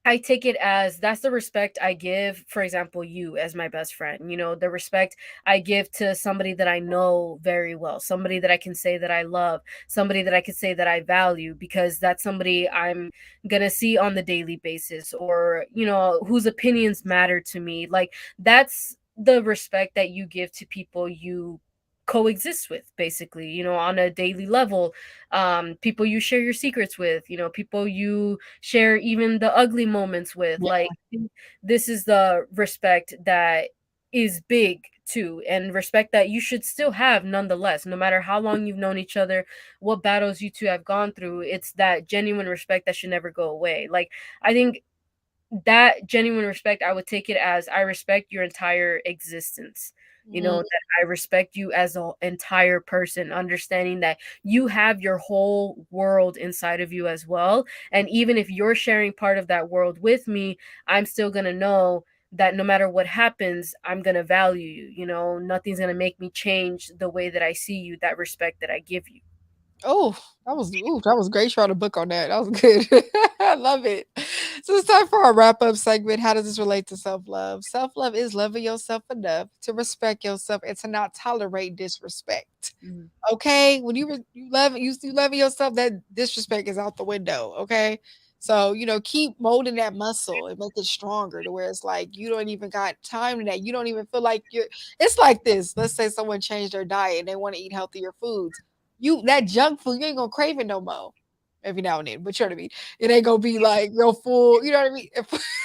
I take it as that's the respect I give, for example, you as my best friend. The respect I give to somebody that I know very well, somebody that I can say that I love, somebody that I can say that I value, because that's somebody I'm going to see on the daily basis, or, whose opinions matter to me. Like, that's the respect that you give to people you coexist with, basically, on a daily level. People you share your secrets with, people you share even the ugly moments with. Yeah. Like, this is the respect that is big too, and respect that you should still have nonetheless, no matter how long you've known each other, what battles you two have gone through. It's that genuine respect that should never go away. Like, I think that genuine respect, I would take it as I respect your entire existence. Mm. That I respect you as an entire person, understanding that you have your whole world inside of you as well. And even if you're sharing part of that world with me, I'm still going to know that no matter what happens, I'm going to value you. Nothing's going to make me change the way that I see you, that respect that I give you. Oh, that was great. You wrote a book on that. That was good. I love it. So it's time for our wrap up segment. How does this relate to self love? Self love is loving yourself enough to respect yourself and to not tolerate disrespect. Mhm. Okay, when you loving yourself, that disrespect is out the window. Okay, so keep molding that muscle and make it stronger to where it's like you don't even got time to that. You don't even feel like you're. It's like this. Let's say someone changed their diet and they want to eat healthier foods. That junk food, you ain't gonna crave it no more. Every now and then, but you know what I mean. It ain't gonna be like real full. You know what I mean?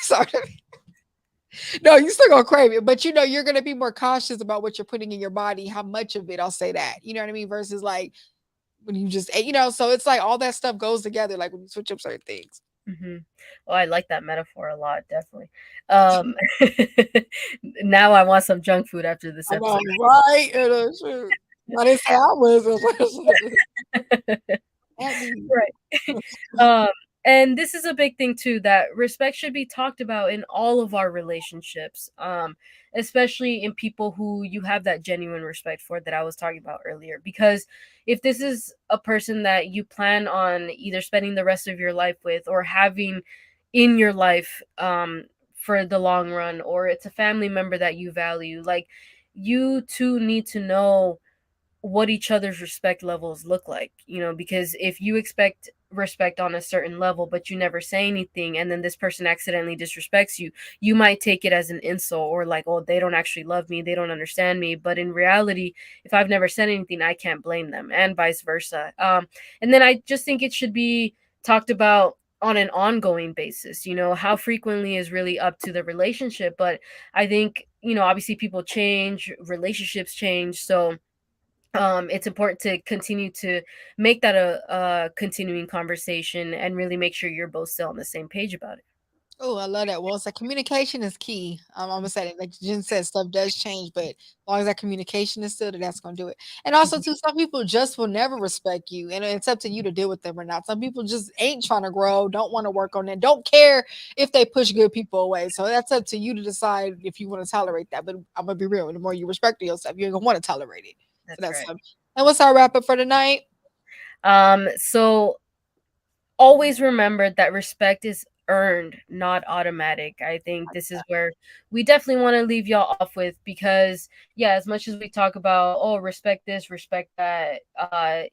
Sorry. No, you still gonna crave it, but you're gonna be more cautious about what you're putting in your body, how much of it. I'll say that. You know what I mean? Versus like when you just ate, so it's like all that stuff goes together, like when you switch up certain things. Hmm. Oh, I like that metaphor a lot, definitely. Um, now I want some junk food after this I know, episode. right? Shoot. I didn't say I was. At me. Right. Um, and this is a big thing too, that respect should be talked about in all of our relationships, especially in people who you have that genuine respect for that I was talking about earlier. Because if this is a person that you plan on either spending the rest of your life with or having in your life, for the long run, or it's a family member that you value, like, you two need to know what each other's respect levels look like, because if you expect respect on a certain level but you never say anything, and then this person accidentally disrespects you, you might take it as an insult, or like, oh, they don't actually love me, they don't understand me. But in reality, if I've never said anything, I can't blame them, and vice versa. And then I just think it should be talked about on an ongoing basis. How frequently is really up to the relationship, but I think, obviously people change, relationships change, so it's important to continue to make that a continuing conversation, and really make sure you're both still on the same page about it. Oh, I love that. Well, it's like communication is key. I'm gonna say that, like Jen said, stuff does change, but as long as that communication is still there, that's gonna do it. And also, Mhm. too, some people just will never respect you, and it's up to you to deal with them or not. Some people just ain't trying to grow, don't want to work on it, don't care if they push good people away. So that's up to you to decide if you want to tolerate that. But I'm gonna be real: the more you respect yourself, you ain't gonna want to tolerate it. So That's that's right. and what's our wrap up for tonight? So always remember that respect is earned, not automatic. I think this is where we definitely want to leave y'all off with, because yeah, as much as we talk about, oh, respect this, respect that,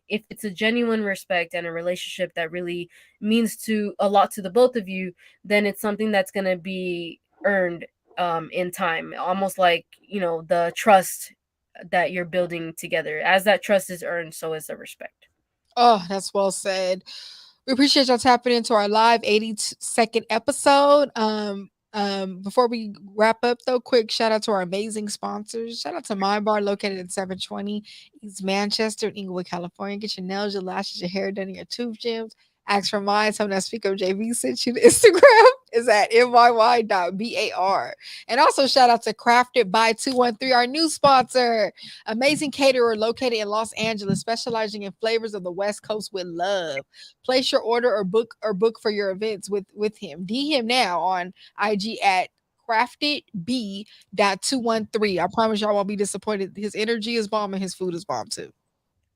if it's a genuine respect and a relationship that really means to a lot to the both of you, then it's something that's going to be earned in time, almost like, the trust that you're building together. As that trust is earned, so is the respect. Oh, that's well said. We appreciate y'all tapping into our live 80-second episode. Before we wrap up, though, quick shout out to our amazing sponsors. Shout out to My Bar, located in 720 East Manchester, in Inglewood, California. Get your nails, your lashes, your hair done, and your tooth gems. Ask for mine. Tell them that SpeakUpJV sent you. The Instagram is at myy.bar. And also shout out to Crafted by 213, our new sponsor. Amazing caterer located in Los Angeles, specializing in flavors of the West Coast with love. Place your order or book for your events with him. D him now on IG at craftedb.213. I promise y'all won't be disappointed. His energy is bomb and his food is bomb too.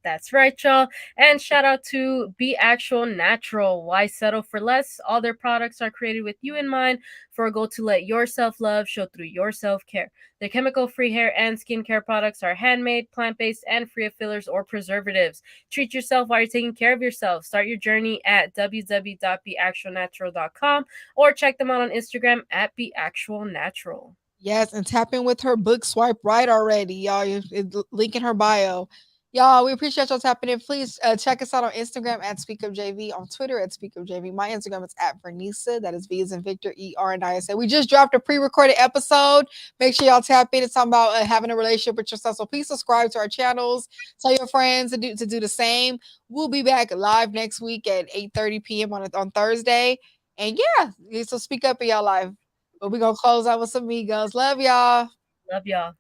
That's right, y'all. And shout out to Be Actual Natural. Why settle for less? All their products are created with you in mind for a goal to let your self love show through your self care. Their chemical free hair and skincare products are handmade, plant based, and free of fillers or preservatives. Treat yourself while you're taking care of yourself. Start your journey at www.beactualnatural.com or check them out on Instagram at BeActualNatural. Yes, and tap in with her book Swipe Right already, y'all. Link in her bio. Y'all, we appreciate y'all tapping in. Please check us out on Instagram at SpeakUpJV, on Twitter at SpeakUpJV. My Instagram is at Vernisa. That is V as in Victor, ERNISA. We just dropped a pre-recorded episode. Make sure y'all tap in. It's talking about having a relationship with yourself. So please subscribe to our channels. Tell your friends to do the same. We'll be back live next week at 8:30 p.m. on Thursday. And yeah, so speak up in y'all live. But we're gonna close out with some Migos. Love y'all. Love y'all.